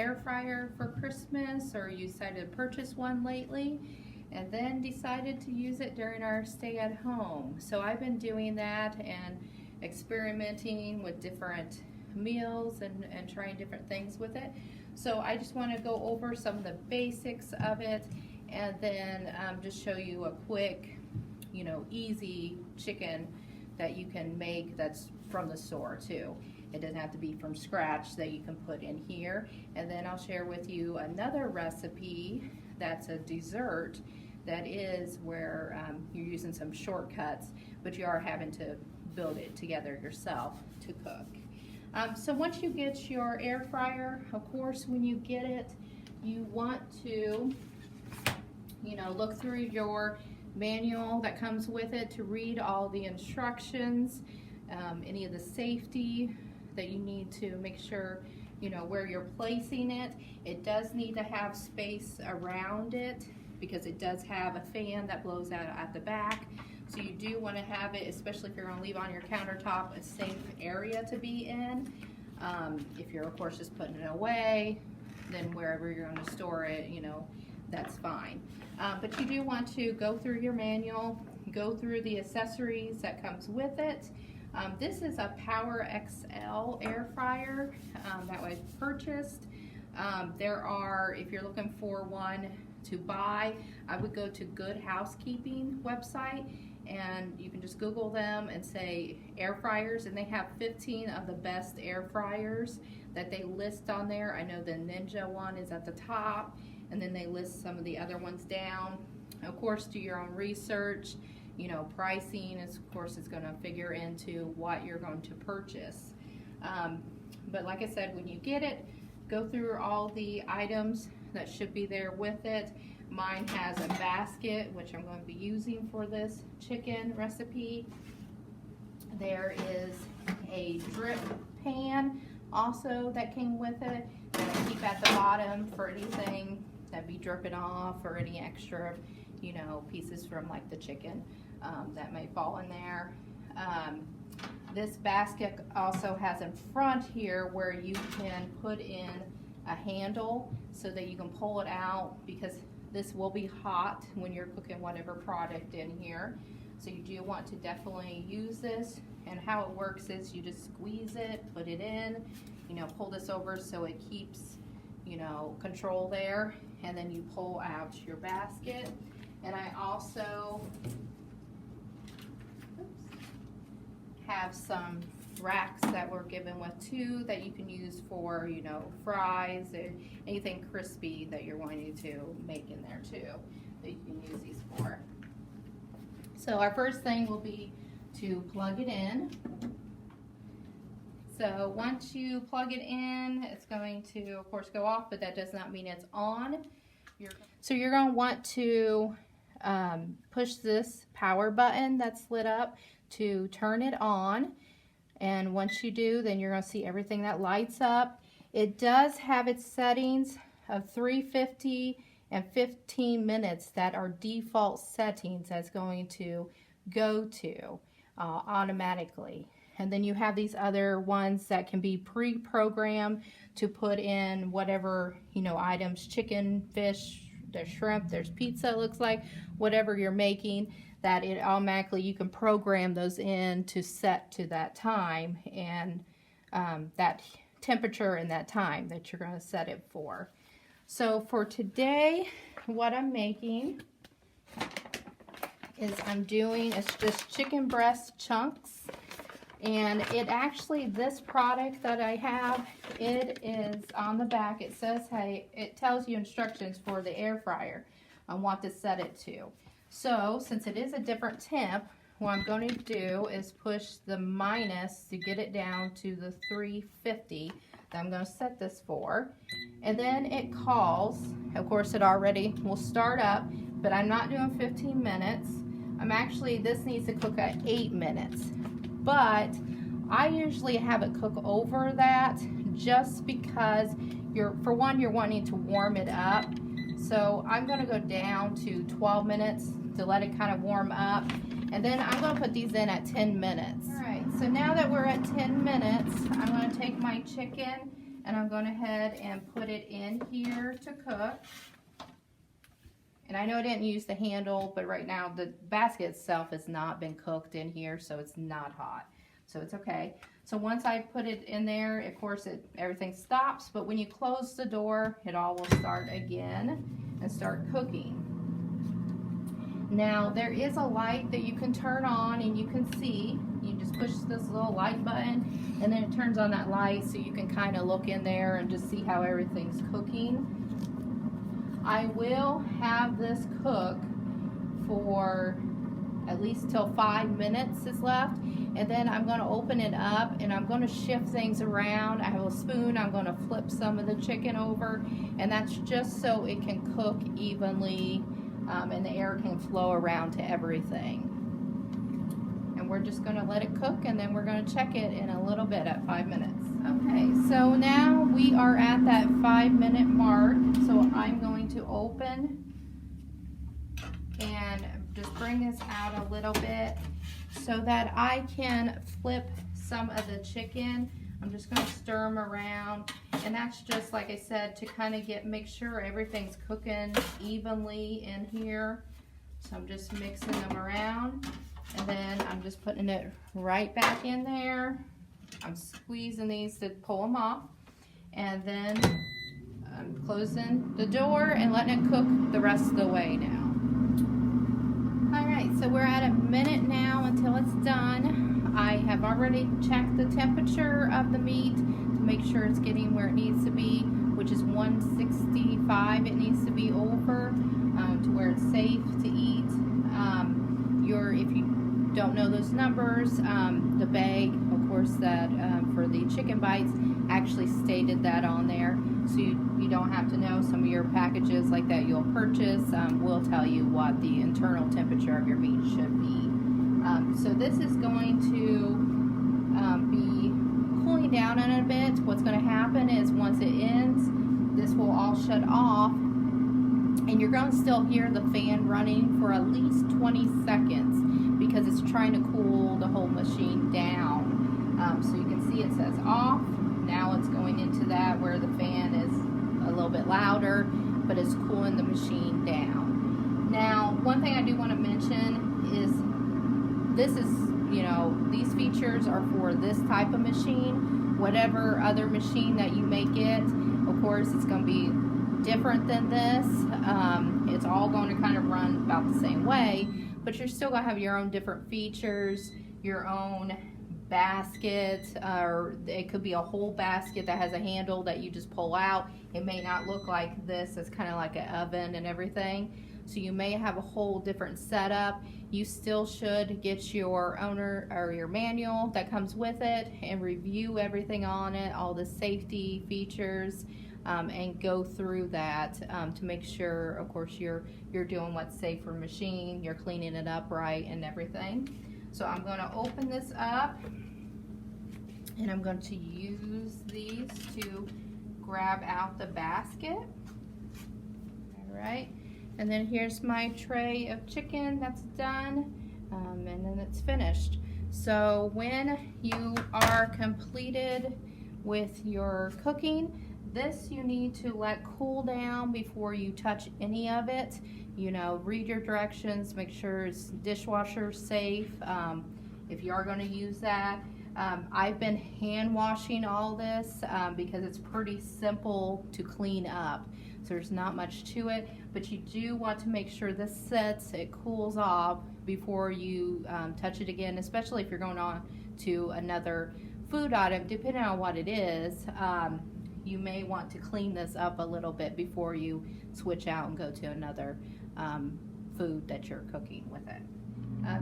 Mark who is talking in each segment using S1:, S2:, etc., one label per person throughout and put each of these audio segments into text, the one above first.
S1: air fryer for Christmas, or you decided to purchase one lately and then decided to use it during our stay at home. So I've been doing that and experimenting with different meals and trying different things with it. So I just want to go over some of the basics of it, and then just show you a quick, easy chicken that you can make that's from the store too. It doesn't have to be from scratch, that you can put in here. And then I'll share with you another recipe that's a dessert that is where you're using some shortcuts, but you are having to build it together yourself to cook. So once you get your air fryer, of course, when you get it, you want to, look through your manual that comes with it to read all the instructions, any of the safety that you need to make sure, where you're placing it. It does need to have space around it because it does have a fan that blows out at the back. So you do want to have it, especially if you're going to leave on your countertop, a safe area to be in. If you're, of course, just putting it away, then wherever you're going to store it, that's fine. But you do want to go through your manual, go through the accessories that comes with it. This is a Power XL air fryer that was purchased. There are, if you're looking for one to buy, I would go to Good Housekeeping website, and you can just Google them and say air fryers, and they have 15 of the best air fryers that they list on there. I know the Ninja one is at the top, and then they list some of the other ones down. Of course, do your own research. Pricing is, of course, is going to figure into what you're going to purchase. But like I said, when you get it, go through all the items that should be there with it. Mine has a basket, which I'm going to be using for this chicken recipe. There is a drip pan also that came with it that I keep at the bottom for anything that be dripping off, or any extra, pieces from like the chicken that may fall in there. This basket also has in front here where you can put in a handle so that you can pull it out, because this will be hot when you're cooking whatever product in here. So you do want to definitely use this, and how it works is you just squeeze it, put it in, pull this over so it keeps, control there, and then you pull out your basket. And I also have some racks that were given with too that you can use for, fries and anything crispy that you're wanting to make in there too, that you can use these for. So our first thing will be to plug it in. So once you plug it in, it's going to, of course, go off, but that does not mean it's on. So you're going to want to push this power button that's lit up to turn it on. And once you do, then you're going to see everything that lights up. It does have its settings of 350 and 15 minutes that are default settings that's going to go to automatically. And then you have these other ones that can be pre-programmed to put in whatever, items, chicken, fish, there's shrimp, there's pizza, it looks like, whatever you're making, that it automatically, you can program those in to set to that time and that temperature and that time that you're going to set it for. So for today, what I'm making is it's just chicken breast chunks. And it actually, this product that I have, it is on the back. It says, hey, it tells you instructions for the air fryer on what to set it to. So since it is a different temp, what I'm going to do is push the minus to get it down to the 350 that I'm going to set this for. And then it calls. Of course, it already will start up, but I'm not doing 15 minutes. This needs to cook at 8 minutes. But I usually have it cook over that just because you're wanting to warm it up. So I'm going to go down to 12 minutes to let it kind of warm up. And then I'm going to put these in at 10 minutes. All right, so now that we're at 10 minutes, I'm going to take my chicken and I'm going ahead and put it in here to cook. And I know I didn't use the handle, but right now the basket itself has not been cooked in here, so it's not hot. So it's okay. So once I put it in there, of course everything stops, but when you close the door, it all will start again and start cooking. Now there is a light that you can turn on and you can see. You just push this little light button and then it turns on that light so you can kind of look in there and just see how everything's cooking. I will have this cook for at least till 5 minutes is left, and then I'm going to open it up and I'm going to shift things around. I have a spoon, I'm going to flip some of the chicken over, and that's just so it can cook evenly and the air can flow around to everything. And we're just going to let it cook, and then we're going to check it in a little bit at 5 minutes. Okay, so now we are at that 5-minute mark, so I'm going to open and just bring this out a little bit so that I can flip some of the chicken. I'm just going to stir them around, and that's just like I said to kind of make sure everything's cooking evenly in here. So I'm just mixing them around, and then I'm just putting it right back in there. I'm squeezing these to pull them off, and then I'm closing the door and letting it cook the rest of the way now. Alright, so we're at a minute now until it's done. I have already checked the temperature of the meat to make sure it's getting where it needs to be, which is 165. It needs to be over to where it's safe to eat. If you don't know those numbers, the bag, of course, that for the chicken bites actually stated that on there, so you don't have to know. Some of your packages like that you'll purchase will tell you what the internal temperature of your meat should be. So this is going to be cooling down in a bit. What's going to happen is once it ends, this will all shut off, and you're going to still hear the fan running for at least 20 seconds because it's trying to cool the whole machine down. So you can see it says off. Now it's going into that where the fan is a little bit louder, but it's cooling the machine down. Now, one thing I do want to mention is this is, these features are for this type of machine. Whatever other machine that you may get, of course, it's going to be different than this. It's all going to kind of run about the same way, but you're still going to have your own different features, your own basket, or it could be a whole basket that has a handle that you just pull out. It may not look like this. It's kind of like an oven and everything. So you may have a whole different setup. You still should get your owner or your manual that comes with it and review everything on it, all the safety features, and go through that to make sure, of course, you're doing what's safe for machine, you're cleaning it up right and everything. So I'm going to open this up, and I'm going to use these to grab out the basket. All right, and then here's my tray of chicken that's done, and then it's finished. So when you are completed with your cooking, this you need to let cool down before you touch any of it. Read your directions, make sure it's dishwasher safe if you are going to use that. I've been hand washing all this because it's pretty simple to clean up. So there's not much to it, but you do want to make sure this sets, it cools off before you touch it again, especially if you're going on to another food item, depending on what it is. You may want to clean this up a little bit before you switch out and go to another food that you're cooking with it.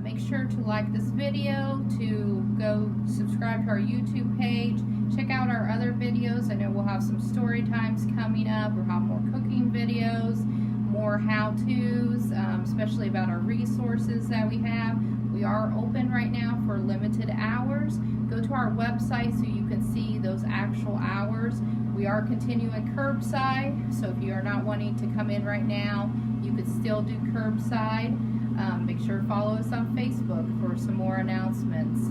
S1: Make sure to like this video, to go subscribe to our YouTube page, check out our other videos. I know we'll have some story times coming up. We'll have more cooking videos, more how-tos, especially about our resources that we have. We are open right now for limited hours. Go to our website so you can see those actual hours. We are continuing curbside, so if you are not wanting to come in right now, you could still do curbside. Make sure to follow us on Facebook for some more announcements.